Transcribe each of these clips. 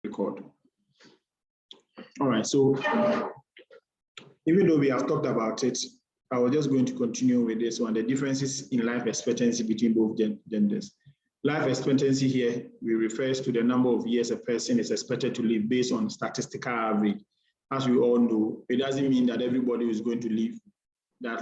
record. All right, so even though we have talked about it, I was just going to continue with this one, the differences in life expectancy between both genders. Life expectancy here, we refers to the number of years a person is expected to live based on statistical average. As we all know, it doesn't mean that everybody is going to live that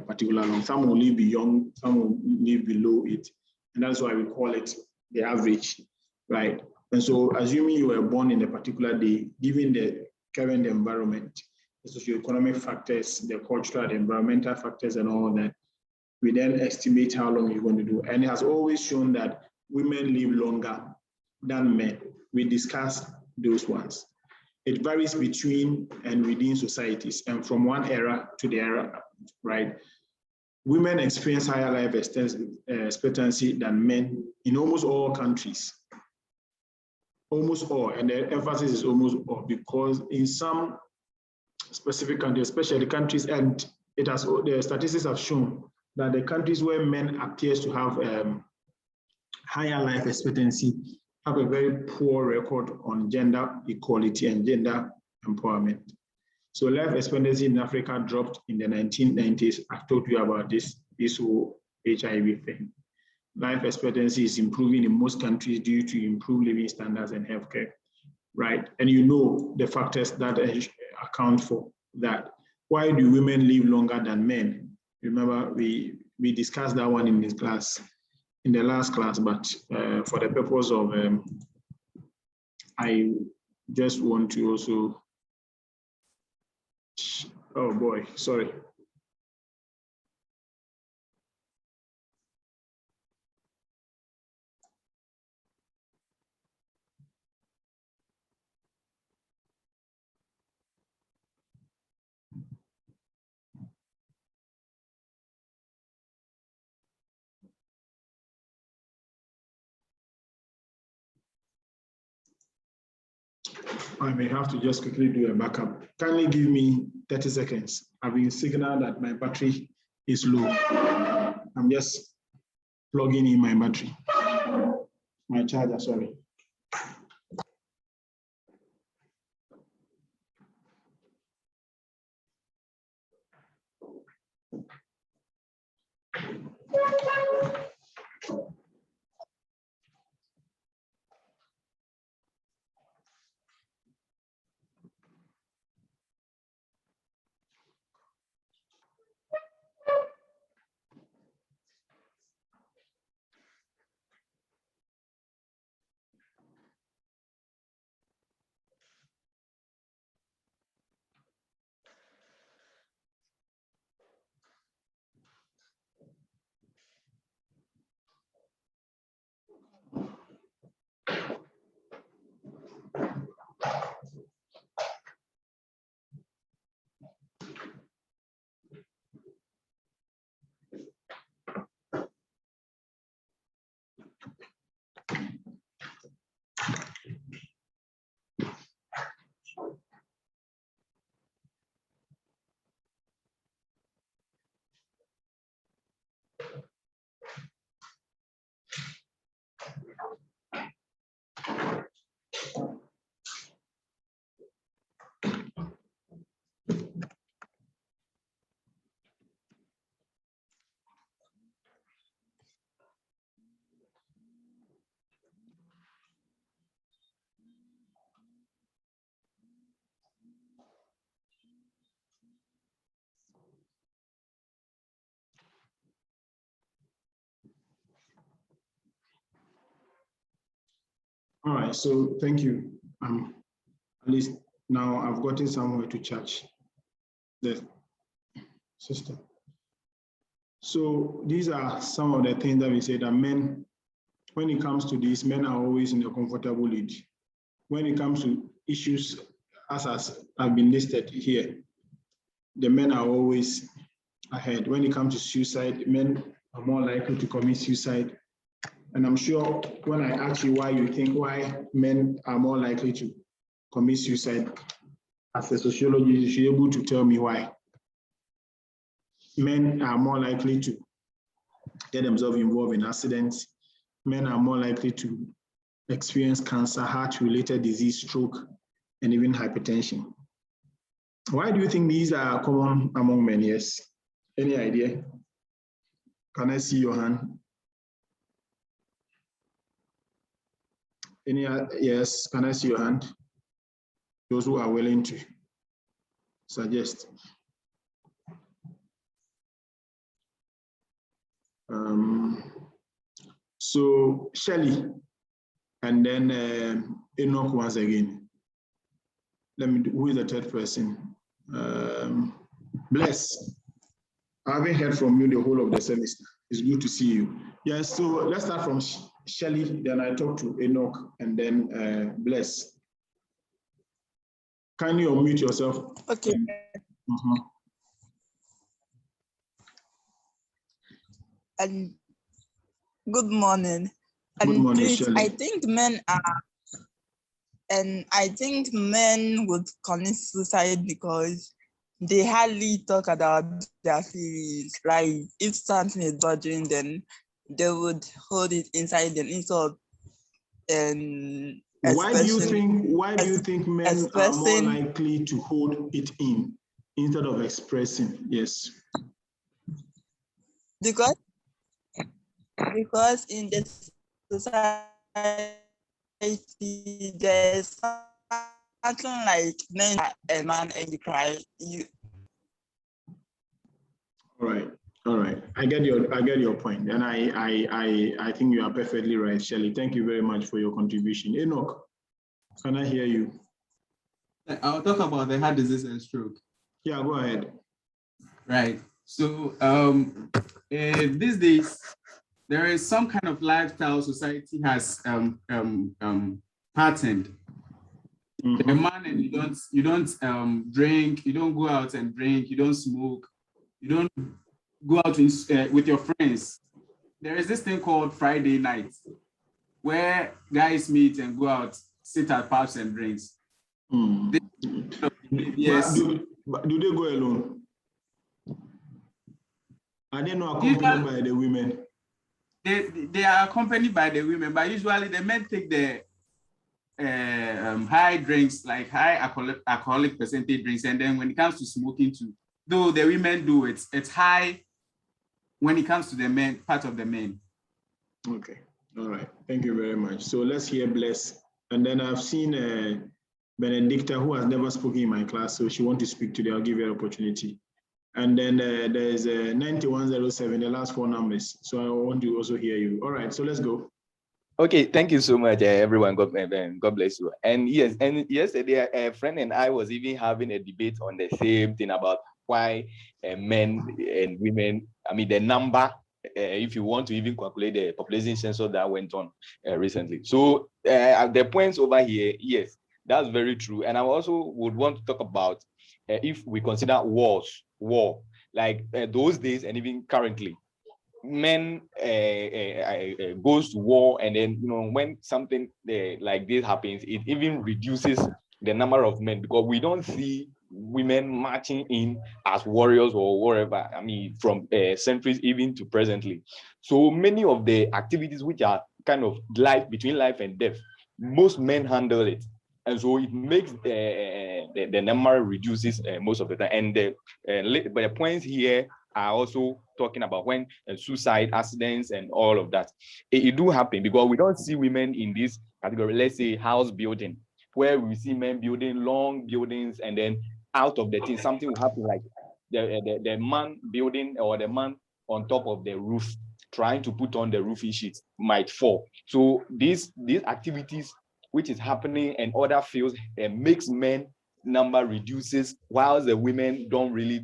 particular long. Some will live beyond, some will live below it. And that's why we call it the average, right? And so assuming you were born in a particular day, given the current environment, the socioeconomic factors, the cultural, the environmental factors and all that, we then estimate how long you're going to do. And it has always shown that women live longer than men. We discussed those ones. It varies between and within societies and from one era to the era, right? Women experience higher life expectancy than men in almost all countries. Almost all, and the emphasis is almost all, because in some specific countries, especially countries, and the statistics have shown that the countries where men appears to have higher life expectancy have a very poor record on gender equality and gender empowerment. So life expectancy in Africa dropped in the 1990s. I've told you about this whole HIV thing. Life expectancy is improving in most countries due to improved living standards and healthcare, right? And you know the factors that account for that. Why do women live longer than men? Remember, we discussed that one in this class, in the last class, but for the purpose of, I just want to also, oh boy, sorry. I may have to just quickly do a backup. Kindly give me 30 seconds. I've been signaled that my battery is low. I'm just plugging in my battery. My charger, sorry. All right, so thank you. At least now I've gotten somewhere to charge the system. So these are some of the things that we say that men, when it comes to this, men are always in a comfortable lead. When it comes to issues as have been listed here, the men are always ahead. When it comes to suicide, men are more likely to commit suicide. And I'm sure when I ask you why you think why men are more likely to commit suicide, as a sociologist, you should be able to tell me why. Men are more likely to get themselves involved in accidents. Men are more likely to experience cancer, heart-related disease, stroke, and even hypertension. Why do you think these are common among men? Yes. Any idea? Can I see your hand? Yes, can I see your hand? Those who are willing to suggest. So Shelley, and then Enoch once again. Who is the third person? Bless. I haven't heard from you the whole of the semester. It's good to see you. Yes, so let's start from Shelley, then I talk to Enoch, and then Bless. Kindly unmute yourself. Okay. And good morning. Good morning, Shelley. I think men would commit suicide because they hardly talk about their feelings. Like if something is bothering them, they would hold it inside them instead of why do you think men are more likely to hold it in instead of expressing? Yes. Because in the society there's something like men a man and you cry. All right. I get your point, and I think you are perfectly right, Shelley. Thank you very much for your contribution. Enoch, can I hear you? I'll talk about the heart disease and stroke. Yeah, go ahead. Right. So these days there is some kind of lifestyle society has patterned. The man, and you don't drink, you don't go out and drink, you don't smoke, you don't go out with your friends. There is this thing called Friday night, where guys meet and go out, sit at pubs and drinks. Yes. But do they go alone? Are they not accompanied by the women? They are accompanied by the women, but usually the men take the high drinks, like high alcoholic percentage drinks, and then when it comes to smoking too, though the women do it, it's high when it comes to the men, part of the men. Okay, all right, thank you very much. So let's hear Bless, and then I've seen Benedicta, who has never spoken in my class, so she wants to speak today. I'll give you an opportunity. And then there's 9107, the last four numbers. So I want to also hear you. All right, so let's go. Okay, thank you so much, everyone. God bless you. And yes, and yesterday a friend and I was even having a debate on the same thing about why men and women, I mean the number, if you want to even calculate the population census that went on recently. So the points over here, yes, that's very true. And I also would want to talk about if we consider war, like those days and even currently. Men goes to war, and then when something like this happens, it even reduces the number of men, because we don't see women marching in as warriors or whatever. I mean, from centuries even to presently. So many of the activities which are kind of between life and death, most men handle it, and so it makes the number reduces most of the time. And but the points here are also talking about when suicide, accidents, and all of that. It do happen because we don't see women in this category. Let's say house building, where we see men building long buildings, and then out of the thing, something will happen, like the man building or the man on top of the roof trying to put on the roofing sheet might fall. So these activities which is happening in other fields makes men number reduces, while the women don't really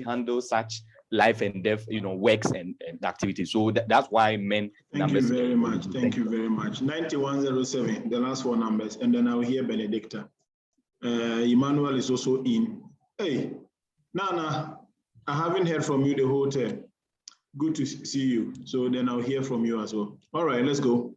handle such life and death works and activities. So that's why men thank you very much. Thank you very much. 9107, the last four numbers, and then I'll hear Benedicta. Emmanuel is also in. Hey, Nana, I haven't heard from you the whole time. Good to see you. So then I'll hear from you as well. All right, let's go.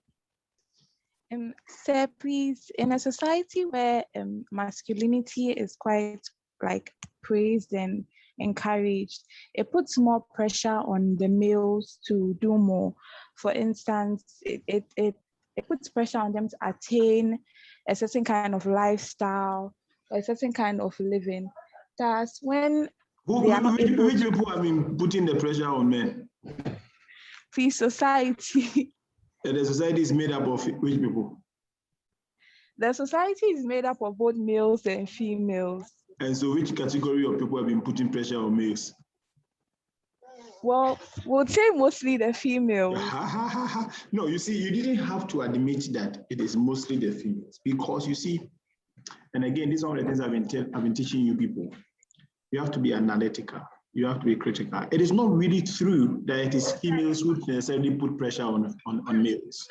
Sir, please, in a society where masculinity is quite like praised and encouraged, it puts more pressure on the males to do more. For instance, it it puts pressure on them to attain a certain kind of lifestyle or a certain kind of living. Thus, when they are not able which to, people have been putting the pressure on men? the society, And the society is made up of which people? the society is made up of both males and females. And so which category of people have been putting pressure on males? Well, we'll say mostly the females. No, you see, you didn't have to admit that it is mostly the females, because you see, and again, these are all the things I've been teaching you people. You have to be analytical. You have to be critical. It is not really true that it is females who necessarily put pressure on males.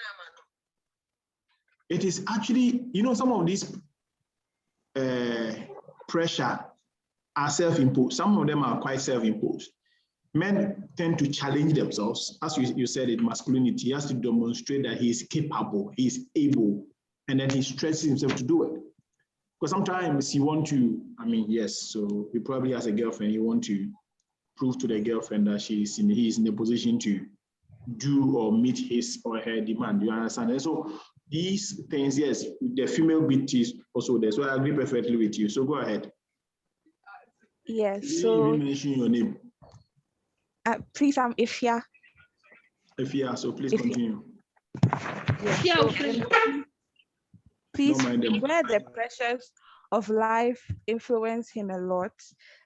It is actually, some of these pressure are self-imposed. Some of them are quite self-imposed. Men tend to challenge themselves. As you said, in masculinity, he has to demonstrate that he is capable, he is able, and then he stresses himself to do it. Because sometimes you want to, yes, so he probably has a girlfriend, you want to prove to the girlfriend that he is in a position to do or meet his or her demand. You understand? And so these things, yes, the female bit is also there. So I agree perfectly with you. So go ahead. Yes. So you mention your name. Please, I'm Ifya. Ifya, so please continue. Yes. So, please, where the pressures of life influence him a lot,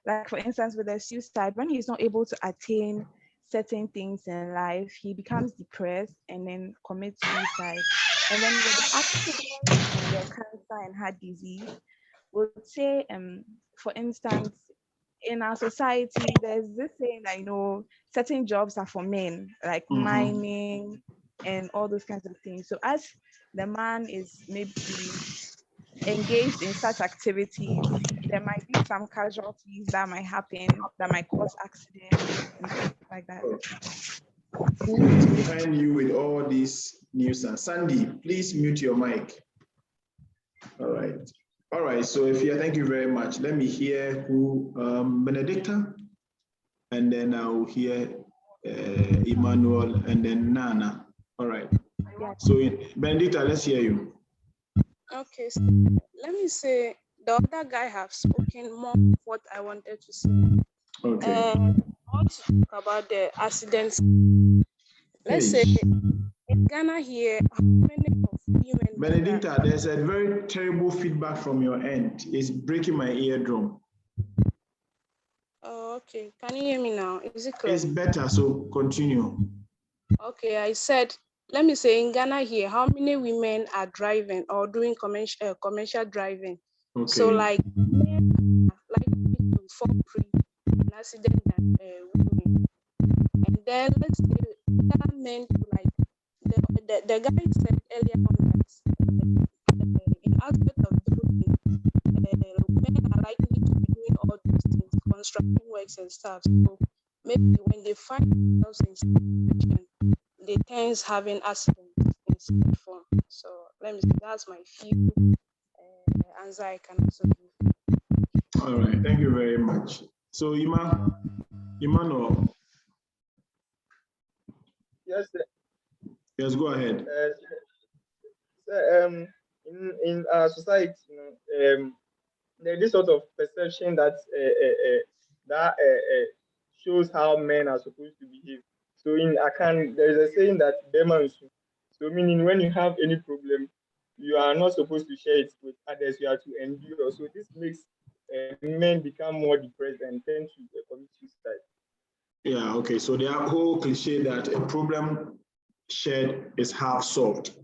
like for instance with the suicide, when he's not able to attain certain things in life, he becomes depressed and then commits suicide. And then with the accident and the cancer and heart disease, we'll say, for instance, in our society, there's this saying that, certain jobs are for men, like mining and all those kinds of things. So as the man is maybe engaged in such activities, there might be some casualties that might happen, that might cause accidents and stuff like that. Who is behind you with all these news? Sandy, please mute your mic. All right, so Ifya, thank you very much. Let me hear who, Benedicta, and then I'll hear Emmanuel, and then Nana. All right. So Benedicta, let's hear you. Okay, so let me say the other guy have spoken more of what I wanted to say. Okay. I want to talk about the accidents. Let's say in Ghana here, how many of women? Benedicta, there's a very terrible feedback from your end. It's breaking my eardrum. Oh, okay. Can you hear me now? Is it clear? It's better, so continue. Okay, I said, let me say in Ghana here, how many women are driving or doing commercial driving? Okay. So like men are likely to fall prey to an accident than women. And then let's say that meant like the guy said earlier on that in aspect of those things, men are likely to be doing all these things, construction works and stuff. So maybe when they find themselves in situation, they tend having accidents in some form. So let me see, that's my few answer I can also give. All right, thank you very much. So Emmanuel. Yes, sir. Yes, go ahead. In our society, there's this sort of perception that shows how men are supposed to behave. So in Akan, there is a saying that demansu. So meaning when you have any problem, you are not supposed to share it with others. You have to endure. So this makes men become more depressed and tend to commit suicide. Yeah. Okay. So the whole cliche that a problem shared is half solved.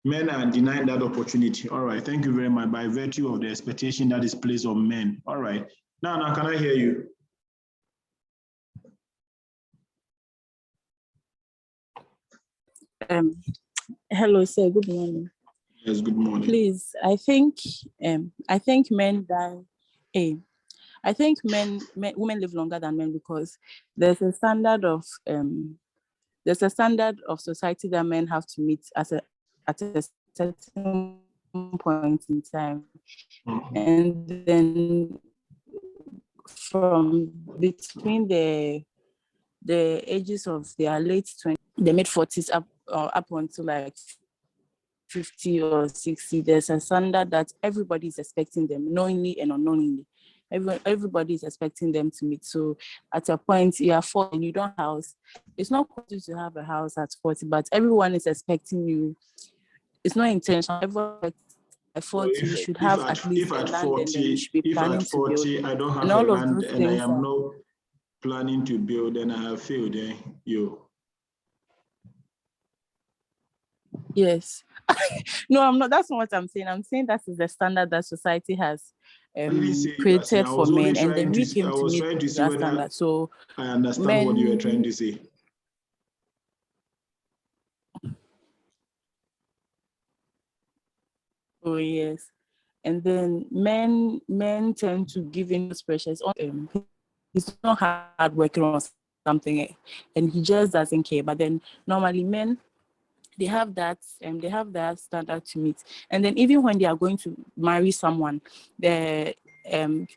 Men are denying that opportunity. All right. Thank you very much. By virtue of the expectation that is placed on men. All right. Now, can I hear you? Hello, sir. Good morning. Yes. Good morning. Please, I think men die. Women live longer than men because there's a standard of society that men have to meet at a certain point in time, and then from between the ages of their late 20s, the mid 40s up until like 50 or 60, there's a standard that everybody is expecting them, knowingly and unknowingly. Everybody is expecting them to meet. So at a point, you are 40 and you don't have a house. It's not possible to have a house at 40, but everyone is expecting you. It's not intentional. Everyone at 40, you should have at least a land, and then you should be planning to build. I don't have and a all of land those and I things am not planning to build, and I have failed. Yes. No, I'm not. That's not what I'm saying. I'm saying that is the standard that society has created for men, and then we came to meet that standard. So I understand what you were trying to say. Oh yes, and then men tend to give in those pressures on him. He's not hard working on something, and he just doesn't care. But then normally men, they have that standard to meet. And then even when they are going to marry someone, the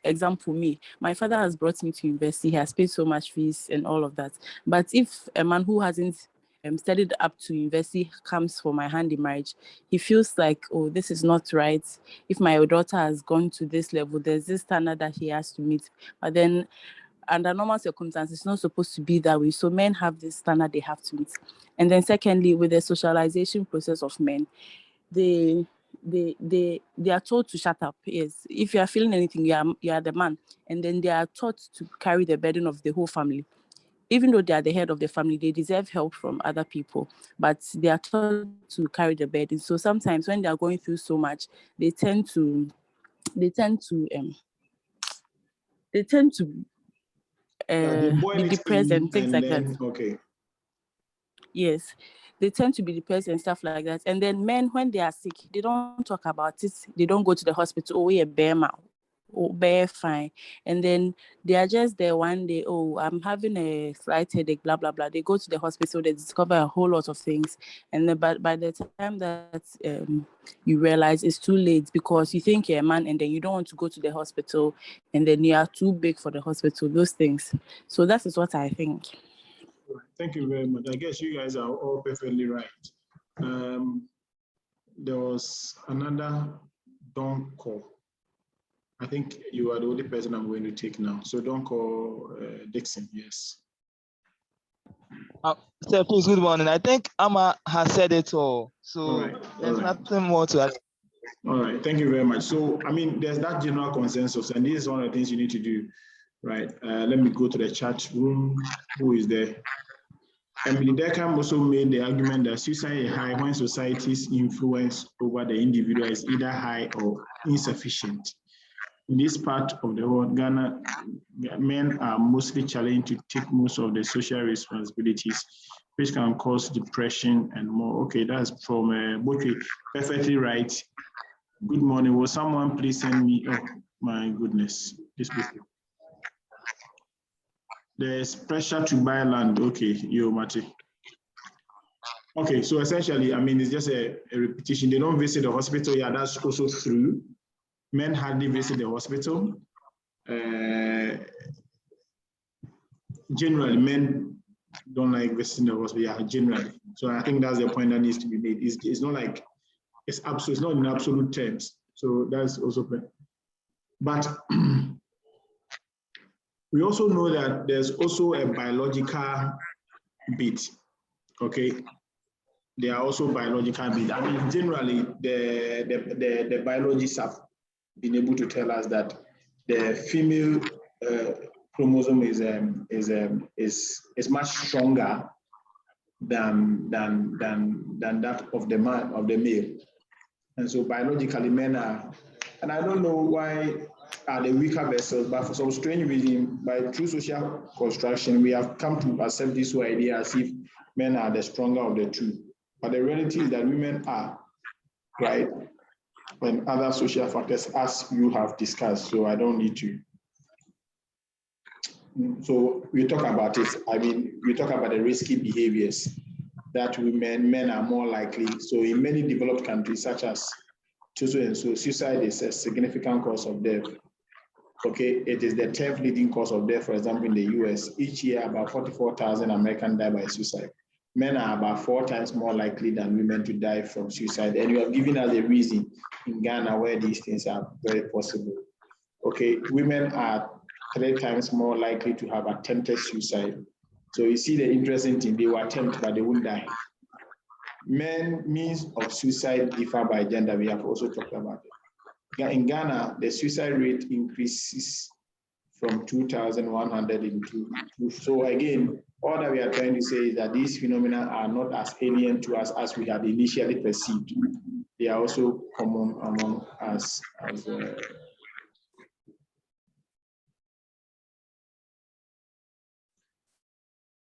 example me, my father has brought me to university, he has paid so much fees and all of that. But if a man who hasn't studied up to university comes for my hand in marriage, he feels like, oh, this is not right. If my daughter has gone to this level, there's this standard that he has to meet. But then under normal circumstances, it's not supposed to be that way. So men have this standard they have to meet. And then secondly, with the socialization process of men, they are told to shut up. Yes, if you are feeling anything, you are the man. And then they are taught to carry the burden of the whole family. Even though they are the head of the family, they deserve help from other people, but they are taught to carry the burden. So sometimes when they are going through so much, they tend to be depressed and things like that. Okay. Yes, they tend to be depressed and stuff like that. And then men, when they are sick, they don't talk about it. They don't go to the hospital. Oh, yeah, bear mal. Oh, bear fine. And then they are just there one day. Oh, I'm having a slight headache, blah, blah, blah. They go to the hospital. They discover a whole lot of things. And then by the time that you realize, it's too late, because you think you're a man and then you don't want to go to the hospital. And then you are too big for the hospital, those things. So that is what I think. Thank you very much. I guess you guys are all perfectly right. There was another don't call. I think you are the only person I'm going to take now. So don't call Dixon, yes. Sir, please, good morning. I think Amma has said it all. So there's nothing more to add. All right, thank you very much. So, I mean, there's that general consensus, and this is one of the things you need to do, right? Let me go to the chat room. Who is there? Emily Deckham also made the argument that suicide is high when society's influence over the individual is either high or insufficient. In this part of the world, Ghana, men are mostly challenged to take most of the social responsibilities, which can cause depression and more. Okay, that's from Boke. Perfectly right. Good morning. Will someone please send me? Oh my goodness, this people. There's pressure to buy land. Okay, yo, Mati. Okay, so essentially, I mean, it's just a repetition. They don't visit the hospital. Yeah, that's also true. Men hardly visit the hospital. Generally, men don't like visiting the hospital. Yeah, generally. So I think that's the point that needs to be made. It's not like it's absolute. It's not in absolute terms. So that's also. But we also know that there's also a biological bit. Okay. There are also biological bits. I mean, generally, the biologists have been able to tell us that the female chromosome is much stronger than that of the male, and so biologically men are, and I don't know why are the weaker vessels, but for some strange reason, by true social construction, we have come to accept this whole idea as if men are the stronger of the two. But the reality is that women are, right? And other social factors, as you have discussed, so I don't need to. So we talk about it. I mean, we talk about the risky behaviors that men are more likely. So in many developed countries, such as suicide is a significant cause of death. Okay, it is the 10th leading cause of death, for example, in the US. Each year, about 44,000 Americans die by suicide. men are about 4 times more likely than women to die from suicide. And you have given us a reason in Ghana where these things are very possible. Okay, women are 3 times more likely to have attempted suicide. So you see the interesting thing, they will attempt, but they won't die. Men means of suicide differ by gender. We have also talked about it. In Ghana, the suicide rate increases from 2,102. So again, all that we are trying to say is that these phenomena are not as alien to us as we had initially perceived. They are also common among us.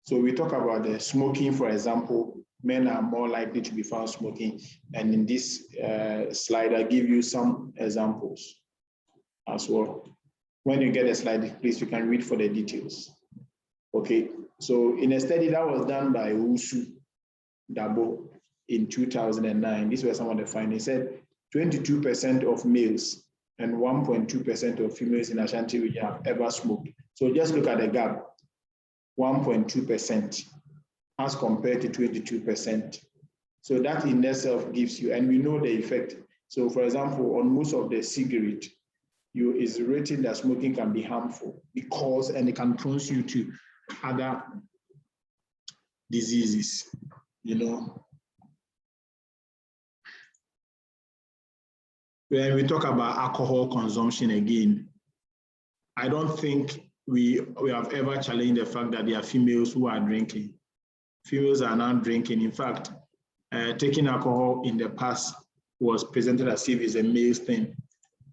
So we talk about the smoking, for example. Men are more likely to be found smoking. And in this slide, I give you some examples as well. When you get a slide, please, you can read for the details. Okay, so in a study that was done by Usu Dabo in 2009, these were some of the findings. Said 22% of males and 1.2% of females in Ashanti region have ever smoked. So just look at the gap, 1.2% as compared to 22%. So that in itself gives you, and we know the effect. So for example, on most of the cigarette, is written that smoking can be harmful because, and it can prone you to other diseases, you know. When we talk about alcohol consumption again, I don't think we have ever challenged the fact that there are females who are drinking. Females are not drinking. In fact, taking alcohol in the past was presented as if it's a male thing,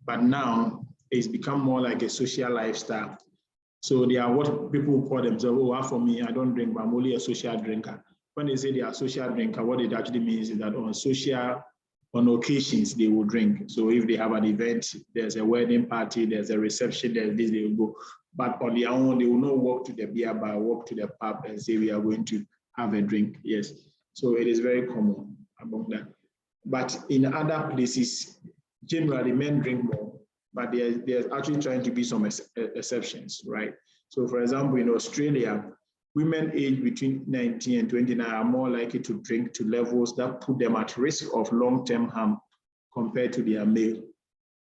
but now it's become more like a social lifestyle. So they are what people call themselves, oh, for me, I don't drink, but I'm only a social drinker. When they say they are social drinker, what it actually means is that on occasions, they will drink. So if they have an event, there's a wedding party, there's a reception, there's this, they will go. But on their own, they will not walk to the beer bar, walk to the pub and say we are going to have a drink. Yes. So it is very common among that. But in other places, generally men drink more, but there's actually trying to be some exceptions, right? So for example, in Australia, women aged between 19 and 29 are more likely to drink to levels that put them at risk of long-term harm compared to their male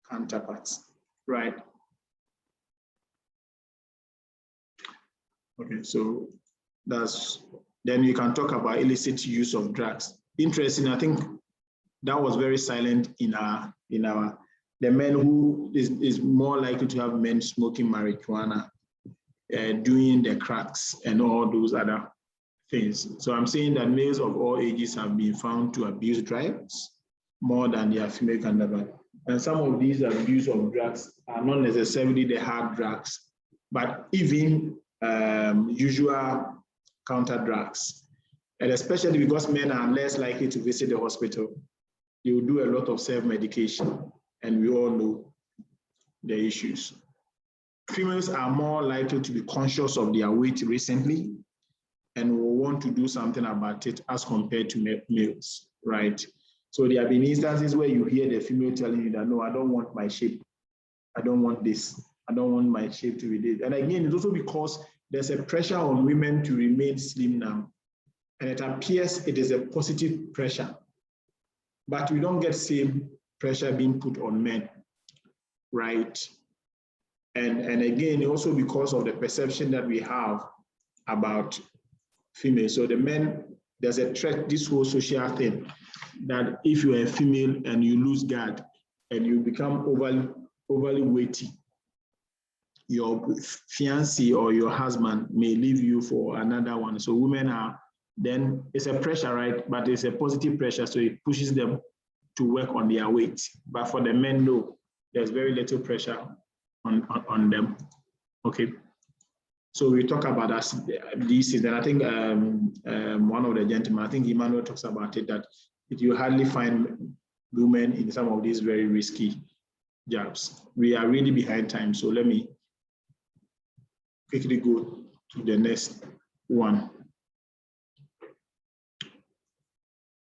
counterparts, right? Okay, so then you can talk about illicit use of drugs. Interesting, I think that was very silent in our the men who is more likely to have men smoking marijuana, doing the cracks and all those other things. So I'm saying that males of all ages have been found to abuse drugs more than their female counterpart. And some of these abuse of drugs are not necessarily the hard drugs, but even usual counter drugs. And especially because men are less likely to visit the hospital, they will do a lot of self-medication, and we all know the issues. Females are more likely to be conscious of their weight recently and will want to do something about it as compared to males, right? So there have been instances where you hear the female telling you that, no, I don't want my shape. I don't want this. I don't want my shape to be this. And again, it's also because there's a pressure on women to remain slim now. And it appears it is a positive pressure, but we don't get same pressure being put on men, right? And again, also because of the perception that we have about females. So the men, there's a threat, this whole social thing, that if you're a female and you lose guard and you become overly weighty, your fiancé or your husband may leave you for another one. So women are, then it's a pressure, right? But it's a positive pressure, so it pushes them to work on their weight. But for the men, no, there's very little pressure on them. Okay. So we talk about these things, and I think one of the gentlemen, I think Emmanuel talks about it, that you hardly find women in some of these very risky jobs. We are really behind time, so let me quickly go to the next one.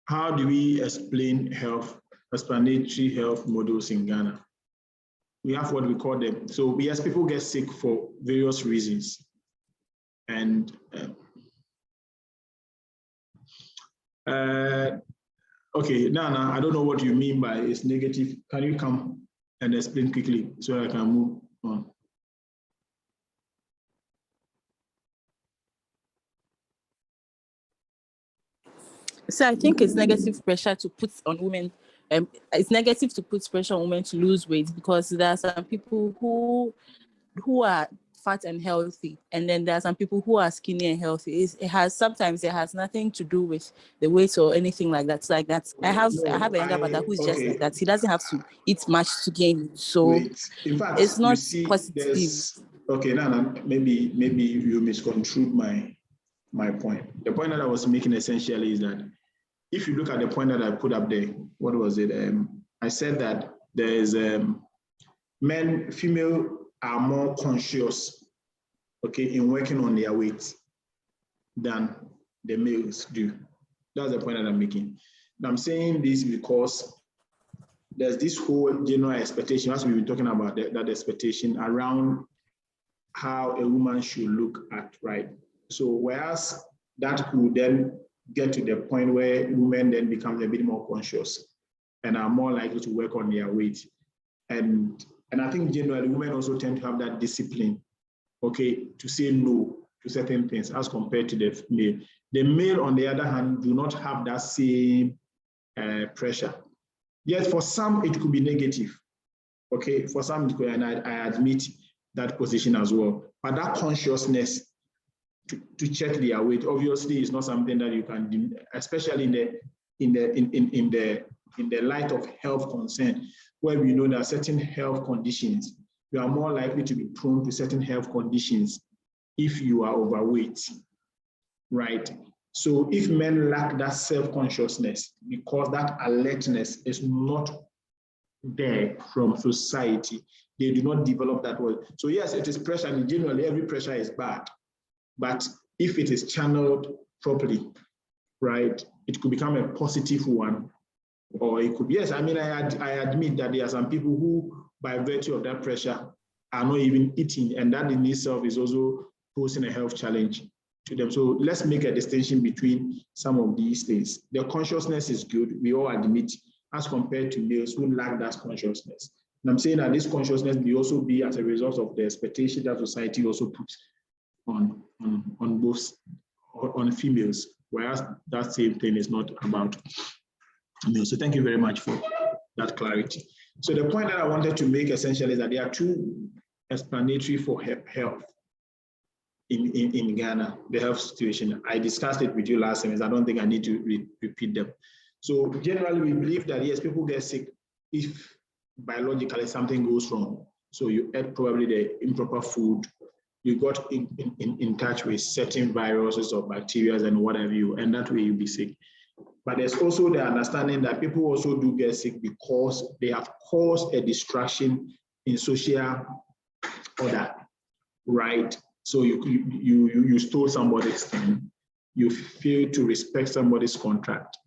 How do we explain explanatory health models in Ghana? We have what we call them. So yes, people get sick for various reasons. And Okay, Nana, I don't know what you mean by it's negative. Can you come and explain quickly so I can move on? So I think it's negative pressure to put on women. It's negative to put pressure on women to lose weight because there are some people who are fat and healthy, and then there are some people who are skinny and healthy. It has nothing to do with the weight or anything like that. It's like that. I have a younger brother who's just like that. He doesn't have to eat much to gain it. So wait. In fact, it's not you see, positive. Okay, Nana, maybe you misconstrued my point. The point that I was making essentially is that if you look at the point that I put up there, what was it? I said that there is female are more conscious, okay, in working on their weight than the males do. That's the point that I'm making. And I'm saying this because there's this whole general expectation, as we've been talking about, that expectation around how a woman should look at, right? So whereas that could then get to the point where women then become a bit more conscious and are more likely to work on their weight. And I think generally women also tend to have that discipline, okay, to say no to certain things as compared to the male. The male, on the other hand, do not have that same pressure. Yet for some, it could be negative, okay? For some, it could, and I admit that position as well. But that consciousness to check their weight, obviously, is not something that you can, especially in the light of health concern, where we know that certain health conditions, you are more likely to be prone to certain health conditions if you are overweight, right? So if men lack that self-consciousness, because that alertness is not there from society, they do not develop that well. So yes, it is pressure, and generally every pressure is bad. But if it is channeled properly, right, it could become a positive one. Or it could be, yes, I mean, I admit that there are some people who, by virtue of that pressure, are not even eating, and that in itself is also posing a health challenge to them. So let's make a distinction between some of these things. The consciousness is good, we all admit, as compared to males who lack that consciousness. And I'm saying that this consciousness may also be as a result of the expectation that society also puts on both, on females, whereas that same thing is not about males. So thank you very much for that clarity. So the point that I wanted to make essentially is that there are two explanatory for health in Ghana, the health situation. I discussed it with you last semester. I don't think I need to repeat them. So generally, we believe that yes, people get sick if biologically something goes wrong. So you ate probably the improper food, you got in touch with certain viruses or bacteria and what have you, and that way you'll be sick. But there's also the understanding that people also do get sick because they have caused a distraction in social order, right? So you stole somebody's thing, you fail to respect somebody's contract,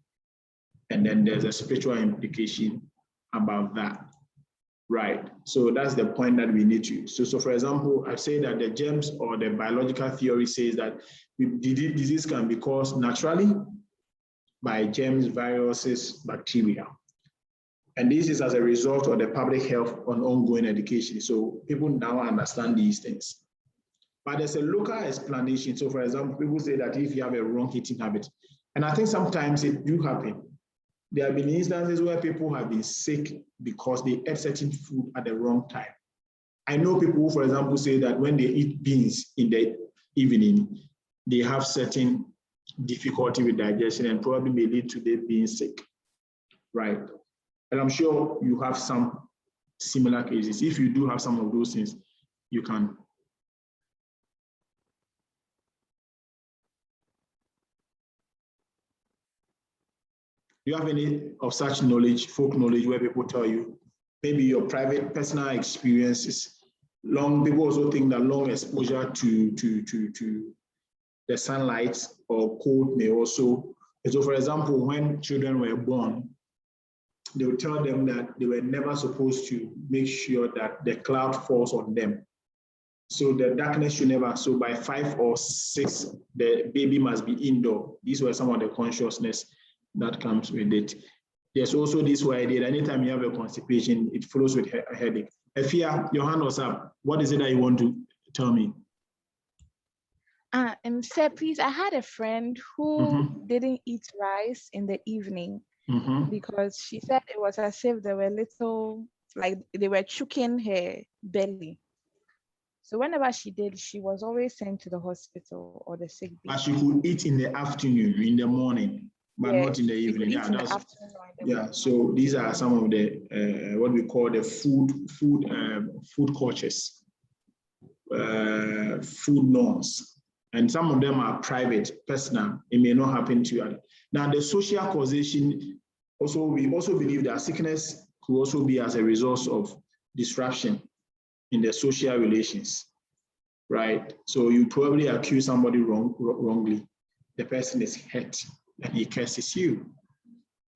and then there's a spiritual implication about that, right? So that's the point that we need to. So for example, I say that the germs or the biological theory says that disease can be caused naturally by germs, viruses, bacteria. And this is as a result of the public health on ongoing education. So people now understand these things. But there's a local explanation. So for example, people say that if you have a wrong eating habit, and I think sometimes it do happen. There have been instances where people have been sick because they ate certain food at the wrong time. I know people who, for example, say that when they eat beans in the evening, they have certain difficulty with digestion and probably may lead to them being sick, right? And I'm sure you have some similar cases. If you do have some of those things, you can. Do you have any of such knowledge, folk knowledge, where people tell you, maybe your private personal experiences, people also think that long exposure to the sunlight or cold may also, so for example, when children were born, they would tell them that they were never supposed to make sure that the cloud falls on them. So the darkness should never, so by 5 or 6, the baby must be indoor. These were some of the consciousness that comes with it. There's also this idea that anytime you have a constipation, it follows with a headache. Efia, your hand was up. What is it that you want to tell me? Sir, please, I had a friend who didn't eat rice in the evening because she said it was as if there were little, like they were choking her belly. So whenever she did, she was always sent to the hospital or the sick bay. But she could eat in the afternoon, in the morning, but not in the evening. Yeah, so these are some of the what we call the food cultures, food norms. And some of them are private, personal. It may not happen to you. Now, the social causation, we also believe that sickness could also be as a result of disruption in the social relations, right? So you probably accuse somebody wrongly. The person is hurt and he curses you.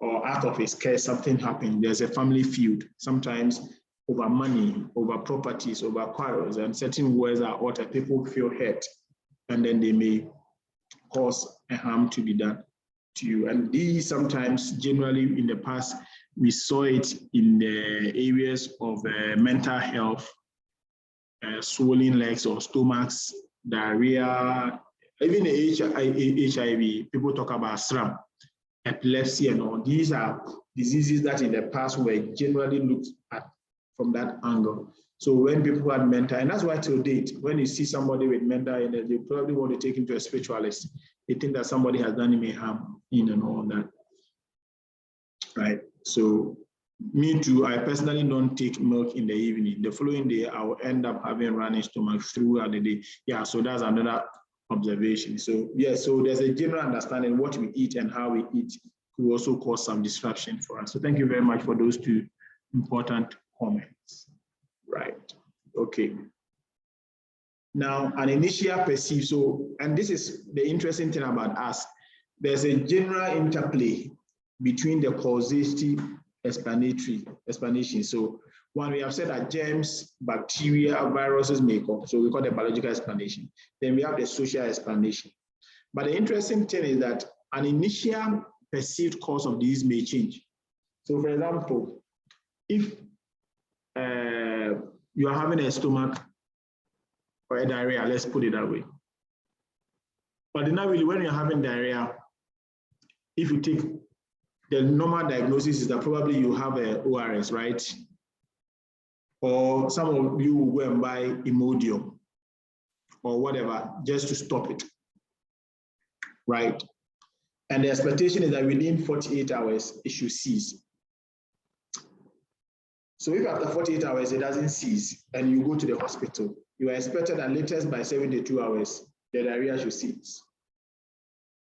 Or out of his curse, something happened. There's a family feud, sometimes over money, over properties, over quarrels, and certain words are uttered. People feel hurt, and then they may cause a harm to be done to you. And these sometimes, generally in the past, we saw it in the areas of mental health, swollen legs or stomachs, diarrhea, even the HIV. People talk about SRAM, epilepsy, and all. These are diseases that in the past were generally looked at from that angle. So when people had mental, and that's why till date, when you see somebody with mental illness, they probably want to take him to a spiritualist. They think that somebody has done him a harm in and all that, right? So me too, I personally don't take milk in the evening. The following day, I will end up having running stomach throughout the day. Yeah, so that's another observation. So yeah, so there's a general understanding what we eat and how we eat could also cause some disruption for us. So thank you very much for those two important comments. Right, okay. Now, an initial perceived, so, and this is the interesting thing about us, there's a general interplay between the causative explanation. So one, we have said that germs, bacteria, viruses make up, so we call the biological explanation. Then we have the social explanation. But the interesting thing is that an initial perceived cause of disease may change. So for example, if you are having a stomach or a diarrhea, let's put it that way. But not really, when you're having diarrhea, if you take the normal diagnosis is that probably you have a ORS, right? Or some of you will go and buy Imodium or whatever just to stop it, right? And the expectation is that within 48 hours, it should cease. So if after 48 hours, it doesn't cease and you go to the hospital, you are expected that latest by 72 hours, the diarrhea should cease.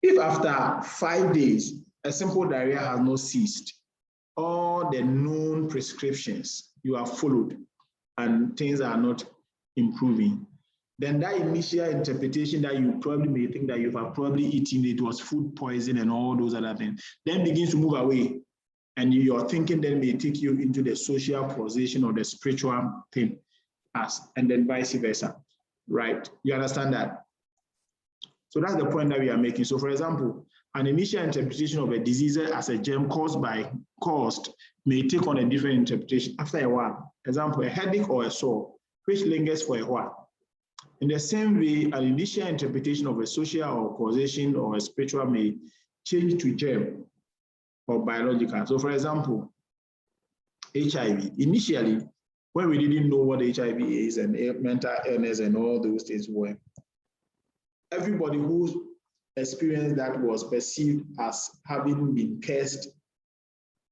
If after 5 days, a simple diarrhea has not ceased, all the known prescriptions you have followed and things are not improving, then that initial interpretation that you probably may think that you have probably eaten, it was food poison and all those other things, then begins to move away. And your thinking then may take you into the social causation or the spiritual thing, and then vice versa, right? You understand that? So that's the point that we are making. So for example, an initial interpretation of a disease as a germ caused may take on a different interpretation after a while. Example, a headache or a sore, which lingers for a while. In the same way, an initial interpretation of a social or causation or a spiritual may change to germ or biological. So for example, HIV, initially, when we didn't know what HIV is and mental illness and all those things were, everybody who experienced that was perceived as having been cursed,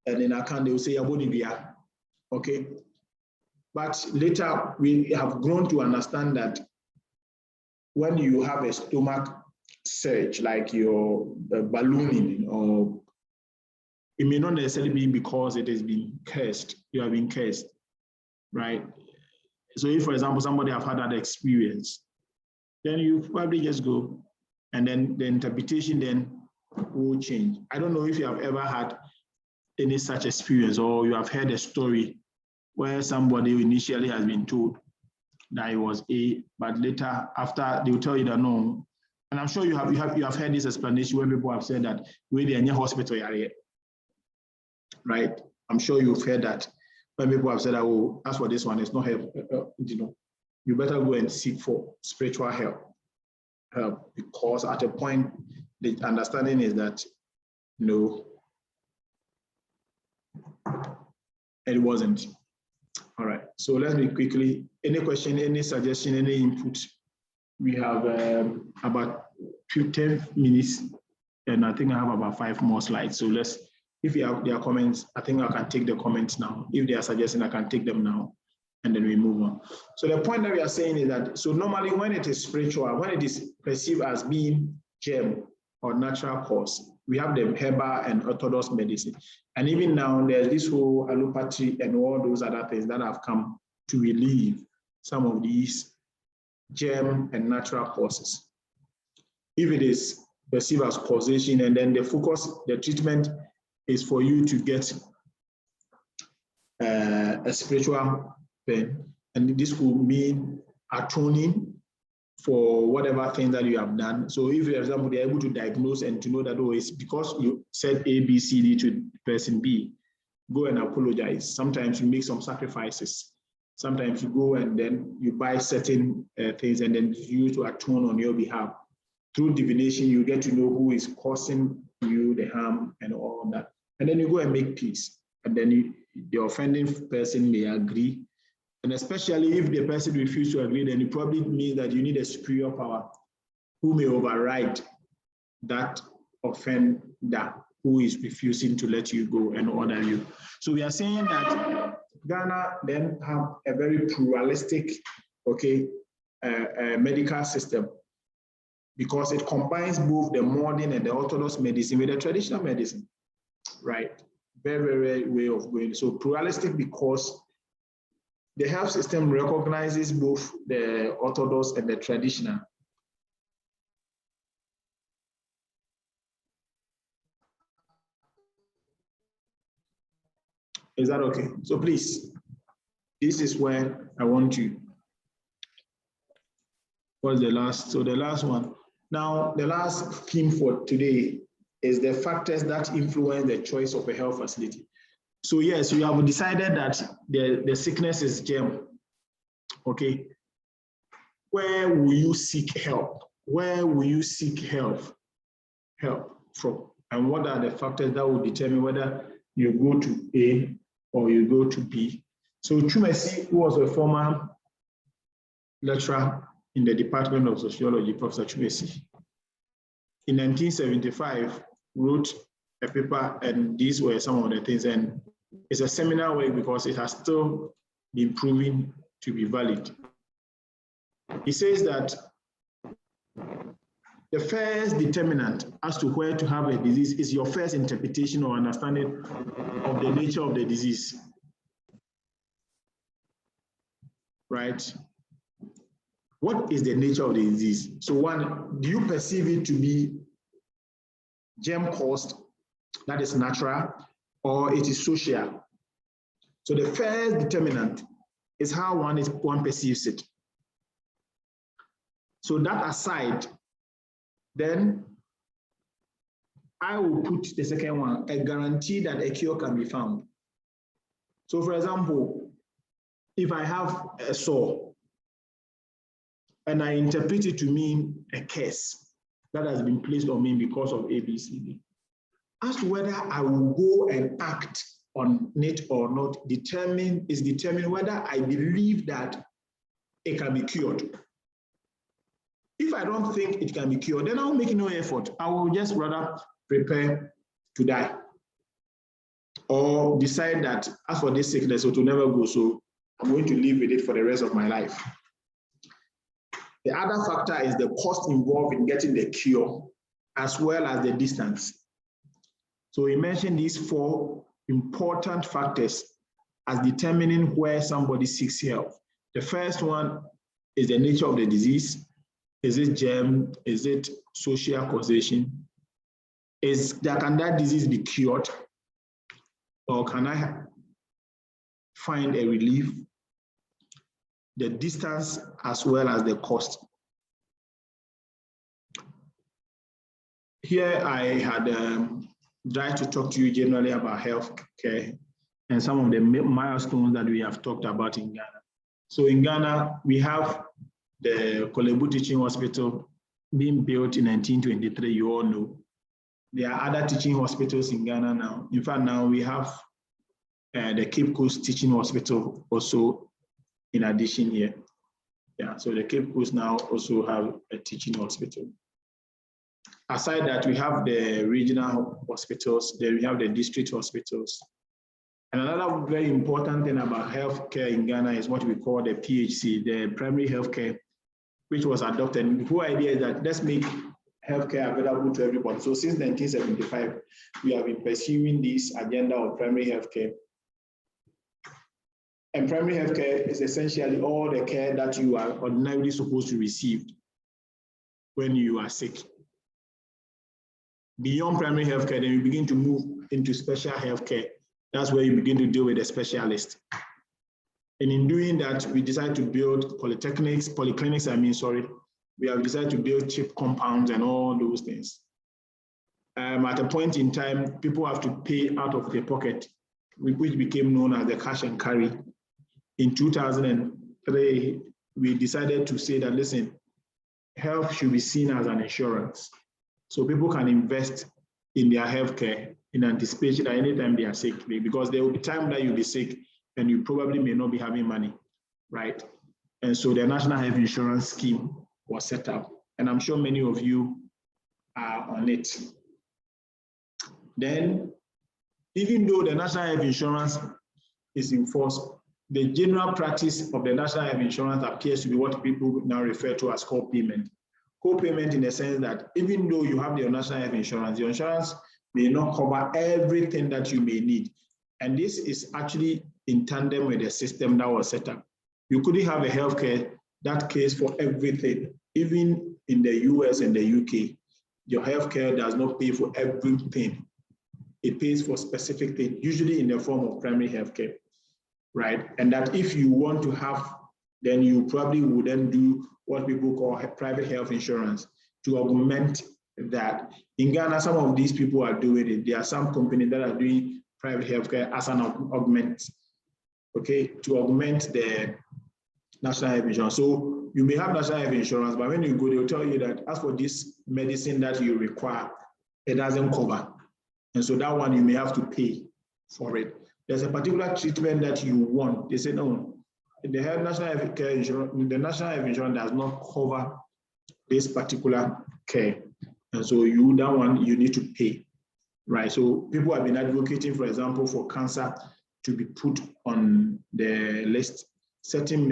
and in account they will say, okay? But later, we have grown to understand that when you have a stomach surge, like your ballooning, or it may not necessarily be because it has been cursed, you have been cursed, right? So if, for example, somebody have had that experience, then you probably just go, and then the interpretation then will change. I don't know if you have ever had any such experience, or you have heard a story where somebody initially has been told that it was A, but later after they will tell you that no, And I'm sure you have heard this explanation where people have said that when they're near hospital area, right? I'm sure you've heard that when people have said that, oh, as for this one, it's not help, you better go and seek for spiritual help, because at a point the understanding is that no, it wasn't. All right, so let me quickly, any question, any suggestion, any input? We have about 10 minutes, and I think I have about 5 more slides. So let's, if you have their comments, I think I can take the comments now. If they are suggesting, I can take them now, and then we move on. So the point that we are saying is that, so normally when it is spiritual, when it is perceived as being germ or natural cause, we have the herbal and orthodox medicine. And even now, there's this whole allopathy and all those other things that have come to relieve some of these germ and natural causes. If it is perceived as causation, and then the focus, the treatment is for you to get a spiritual pain, and this will mean atoning for whatever thing that you have done. So if, for example, they're able to diagnose and to know that, oh, it's because you said A, B, C, D to person B, go and apologize. Sometimes you make some sacrifices. Sometimes you go and then you buy certain things and then you to atone on your behalf. Through divination, you get to know who is causing you the harm and all that. And then you go and make peace. And then the offending person may agree. And especially if the person refuses to agree, then it probably means that you need a superior power who may override that offender who is refusing to let you go and order you. So we are saying that Ghana then have a very pluralistic, medical system, because it combines both the modern and the orthodox medicine with the traditional medicine, right? Very, very way of going. So pluralistic because the health system recognizes both the orthodox and the traditional. Is that okay? So please, this is where I want to. What's the last? So the last one. Now, the last theme for today is the factors that influence the choice of a health facility. So yes, you have decided that the sickness is germ. Okay. Where will you seek help? Where will you seek help from? And what are the factors that will determine whether you go to A or you go to B? So Chumesi, who was a former lecturer in the Department of Sociology, Professor Chumesi, in 1975, wrote a paper, and these were some of the things, and it's a seminal work because it has still been proven to be valid. He says that the first determinant as to where to have a disease is your first interpretation or understanding of the nature of the disease, right? What is the nature of the disease? So one, do you perceive it to be germ caused, that is natural, or it is social? So the first determinant is how one perceives it. So that aside, then I will put the second one, a guarantee that a cure can be found. So for example, if I have a sore and I interpret it to mean a curse that has been placed on me because of ABCD, as to whether I will go and act on it or not is determined whether I believe that it can be cured. If I don't think it can be cured, then I'll make no effort. I will just rather prepare to die or decide that as for this sickness, it will never go, so I'm going to live with it for the rest of my life. The other factor is the cost involved in getting the cure, as well as the distance. So we mentioned these 4 important factors as determining where somebody seeks help. The first one is the nature of the disease. Is it germ? Is it social causation? Can that disease be cured? Or can I find a relief? The distance as well as the cost. here I had tried to talk to you generally about healthcare and some of the milestones that we have talked about in Ghana. So in Ghana, we have the Kolebu Teaching Hospital being built in 1923, you all know. There are other teaching hospitals in Ghana now. In fact, now we have the Cape Coast Teaching Hospital also in addition here. Yeah, so the Cape Coast now also have a teaching hospital. Aside that, we have the regional hospitals, then we have the district hospitals. And another very important thing about healthcare in Ghana is what we call the PHC, the primary healthcare, which was adopted. The whole idea is that let's make healthcare available to everybody. So since 1975, we have been pursuing this agenda of primary healthcare. And primary healthcare is essentially all the care that you are ordinarily supposed to receive when you are sick. Beyond primary healthcare, then you begin to move into special healthcare. That's where you begin to deal with a specialist. And in doing that, we decided to build polyclinics, we have decided to build cheap compounds and all those things. At a point in time, people have to pay out of their pocket, which became known as the cash and carry. In 2003, we decided to say that, listen, health should be seen as an insurance. So people can invest in their healthcare in anticipation that anytime they are sick, because there will be time that you'll be sick and you probably may not be having money, right? And so the National Health Insurance Scheme was set up, and I'm sure many of you are on it. Then, even though the National Health Insurance is in force, the general practice of the National Health Insurance appears to be what people now refer to as co-payment. Co-payment in the sense that even though you have your National Health Insurance, your insurance may not cover everything that you may need. And this is actually in tandem with the system that was set up. You couldn't have a healthcare that cares for everything. Even in the US and the UK, your healthcare does not pay for everything. It pays for specific things, usually in the form of primary healthcare, right? And that if you want to have, then you probably would then do what people call private health insurance to augment that. In Ghana, some of these people are doing it. There are some companies that are doing private healthcare as an augment, okay, to augment the National Health Insurance. So you may have National Health Insurance, but when you go, they'll tell you that as for this medicine that you require, it doesn't cover. And so that one you may have to pay for it. There's a particular treatment that you want. They say, no, the National Health Insurance does not cover this particular care. And so that one you need to pay, right? So people have been advocating, for example, for cancer to be put on the list. Certain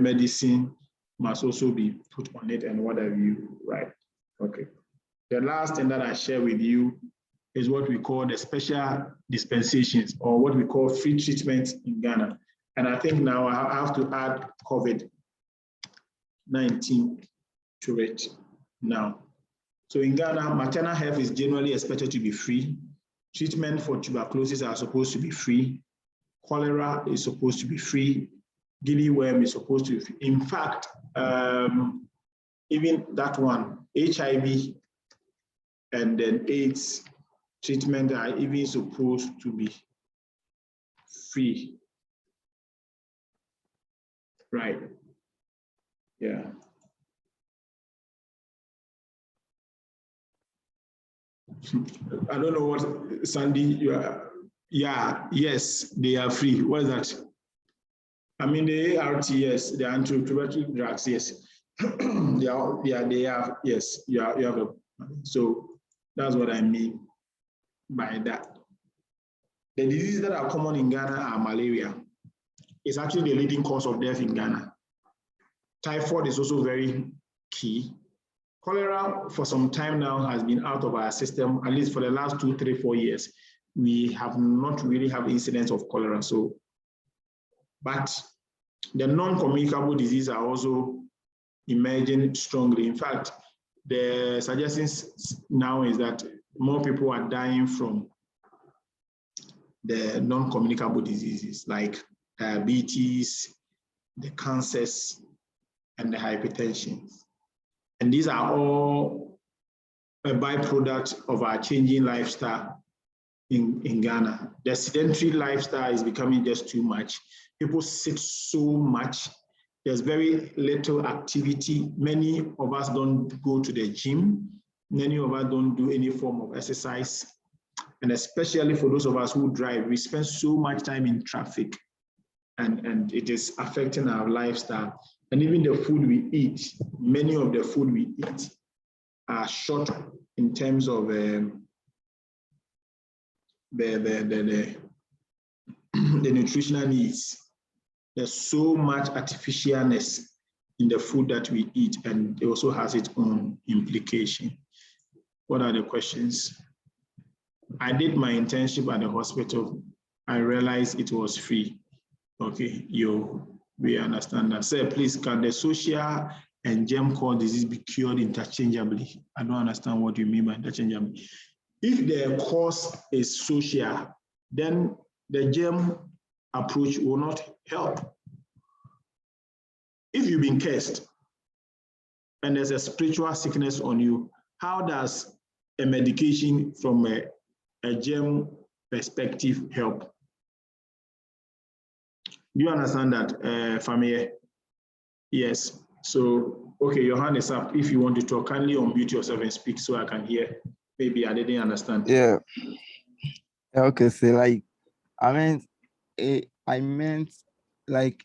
medicine must also be put on it and what have you, right? Okay. The last thing that I share with you is what we call the special dispensations, or what we call free treatments in Ghana. And I think now I have to add COVID-19 to it now. So in Ghana, maternal health is generally expected to be free. Treatment for tuberculosis are supposed to be free. Cholera is supposed to be free. Guinea worm is supposed to be free. In fact, even that one, HIV and then AIDS treatment are even supposed to be free. Right. Yeah. I don't know what, Sandy, you are. Yeah, yes, they are free. What is that? I mean, the ART, yes, the antiretroviral drugs, yes. they are, yes, you have a, so that's what I mean by that. The diseases that are common in Ghana are malaria. It's actually the leading cause of death in Ghana. Typhoid is also very key. Cholera, for some time now, has been out of our system, at least for the last 2, 3, 4 years. We have not really have incidents of cholera. So, but the non-communicable diseases are also emerging strongly. In fact, the suggestions now is that more people are dying from the non-communicable diseases like diabetes, the cancers, and the hypertension. And these are all a byproduct of our changing lifestyle in Ghana. The sedentary lifestyle is becoming just too much. People sit so much. There's very little activity. Many of us don't go to the gym. Many of us don't do any form of exercise. And especially for those of us who drive, we spend so much time in traffic, and it is affecting our lifestyle. And even the food we eat, many of the food we eat are short in terms of the nutritional needs. There's so much artificialness in the food that we eat, and it also has its own implication. What are the questions? I did my internship at the hospital. I realized it was free. Okay, we understand that. Sir, please, can the social and germ core disease be cured interchangeably? I don't understand what you mean by interchangeably. If the cause is social, then the germ approach will not help. If you've been cursed and there's a spiritual sickness on you, how does a medication from a germ perspective help? Do you understand that, Famie? Yes. So, okay, your hand is up. If you want to talk, kindly unmute yourself and speak so I can hear. Maybe I didn't understand. Yeah. Okay, so like, I meant like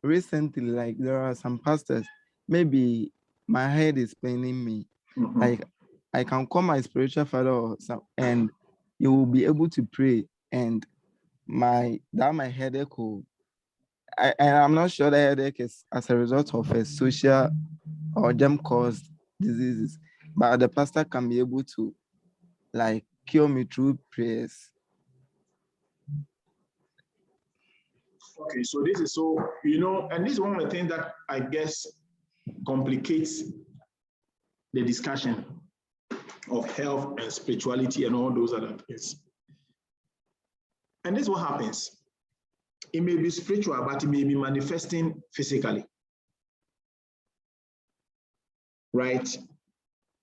recently, like there are some pastors, maybe my head is paining me. Like I can call my spiritual father or some, and you will be able to pray, and my headache will, and I'm not sure the headache is as a result of a social or germ-caused diseases, but the pastor can be able to like cure me through prayers. Okay, so this is so, and this is one of the things that I guess complicates the discussion of health and spirituality and all those other things. And this is what happens. It may be spiritual, but it may be manifesting physically. Right?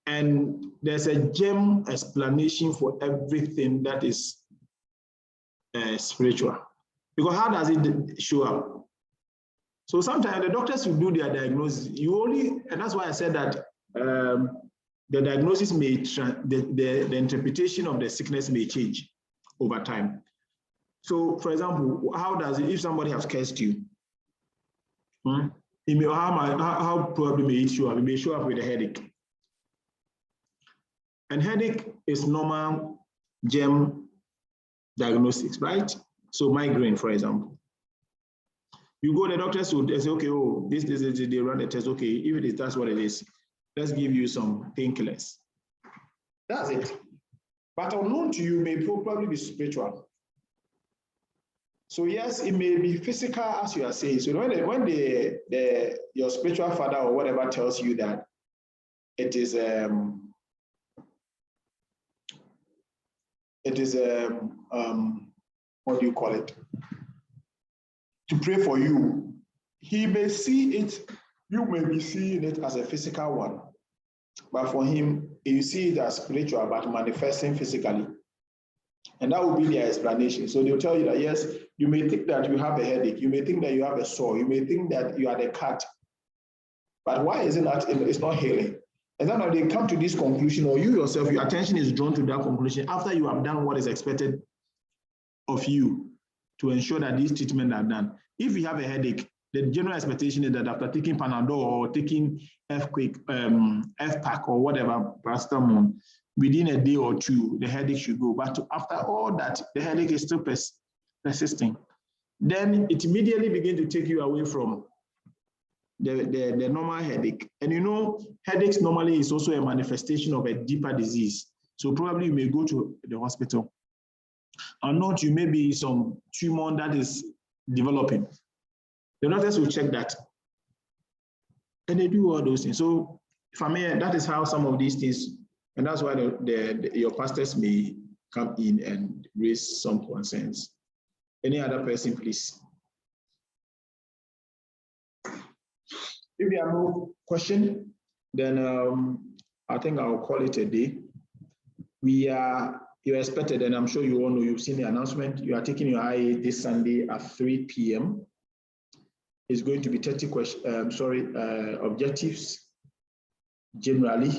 And there's a gem explanation for everything that is spiritual. Because how does it show up? So sometimes the doctors will do their diagnosis. And that's why I said that the diagnosis may, the interpretation of the sickness may change over time. So, for example, how does it, if somebody has cursed you, it may, how probably may it show up? It may show up with a headache. And headache is normal germ diagnostics, right? So migraine, for example. You go, the doctors will say, okay, oh, this, they run the test. Okay, if it is, that's what it is. Let's give you some painkillers. That's it. But unknown to you may probably be spiritual. So yes, it may be physical, as you are saying. So when your spiritual father or whatever tells you that it is what do you call it? To pray for you, he may see it, you may be seeing it as a physical one. But for him, you see it as spiritual, but manifesting physically. And that will be their explanation. So they'll tell you that, yes, you may think that you have a headache. You may think that you have a sore. You may think that you are the cat. But why is it that it's not healing? And then they come to this conclusion, or you yourself, your attention is drawn to that conclusion after you have done what is expected of you to ensure that these treatments are done. If you have a headache, the general expectation is that after taking Panadol or taking F-Pack or whatever, paracetamol, within a day or two, the headache should go. But after all that, the headache is still persisting. Then it immediately begins to take you away from the normal headache. And headaches normally is also a manifestation of a deeper disease. So probably you may go to the hospital. Or not, you may be some tumor that is developing. The doctors will check that. And they do all those things. So, that is how some of these things, and that's why your pastors may come in and raise some concerns. Any other person, please? If there are no questions, then I think I'll call it a day. You're expected, and I'm sure you all know, you've seen the announcement, you are taking your IA this Sunday at 3 p.m. It's going to be 30 objectives generally.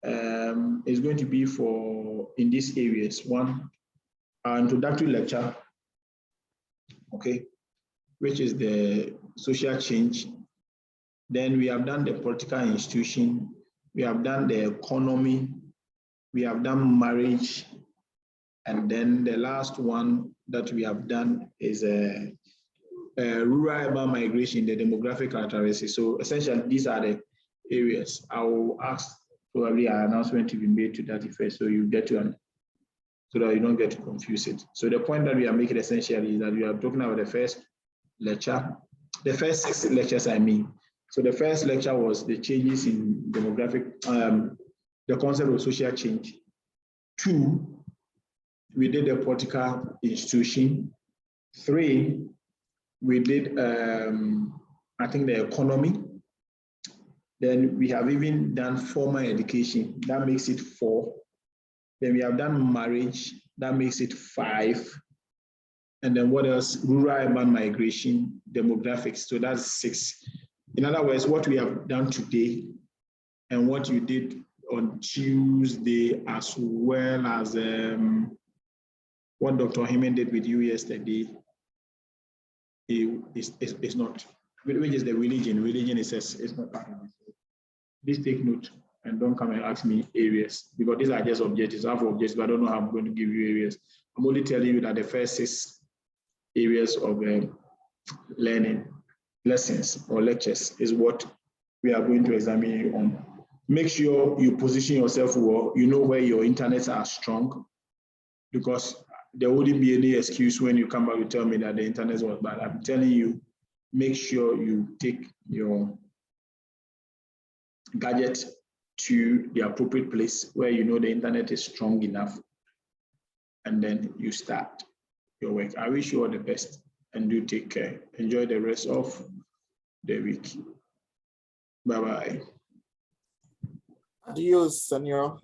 It's going to be in these areas. One, our introductory lecture, okay, which is the social change. Then we have done the political institution, we have done the economy, we have done marriage, and then the last one that we have done is rural urban migration, the demographic characteristics. So essentially, these are the areas. I will ask probably an announcement to be made to that effect, so you get to so that you don't get to confuse it. So the point that we are making essentially is that we are talking about the first lecture, the first 6 lectures, I mean. So the first lecture was the changes in demographic, the concept of social change. 2, we did the political institution. 3, we did, I think, the economy. Then we have even done formal education, that makes it 4. Then we have done marriage, that makes it 5. And then what else? Rural urban migration, demographics, so that's 6. In other words, what we have done today and what you did on Tuesday, as well as what Dr. Hyman did with you yesterday, is not, which is the religion. Religion is not part of it. Please take note and don't come and ask me areas, because these are just objectives. I have objectives, but I don't know how I'm going to give you areas. I'm only telling you that the first 6 areas of learning, lessons or lectures is what we are going to examine you on. Make sure you position yourself well. You know where your internets are strong, because there wouldn't be any excuse when you come back to tell me that the internet was bad. I'm telling you, make sure you take your gadget to the appropriate place where you know the internet is strong enough, and then you start your work. I wish you all the best, and do take care. Enjoy the rest of the week. Bye-bye. Adios, senor.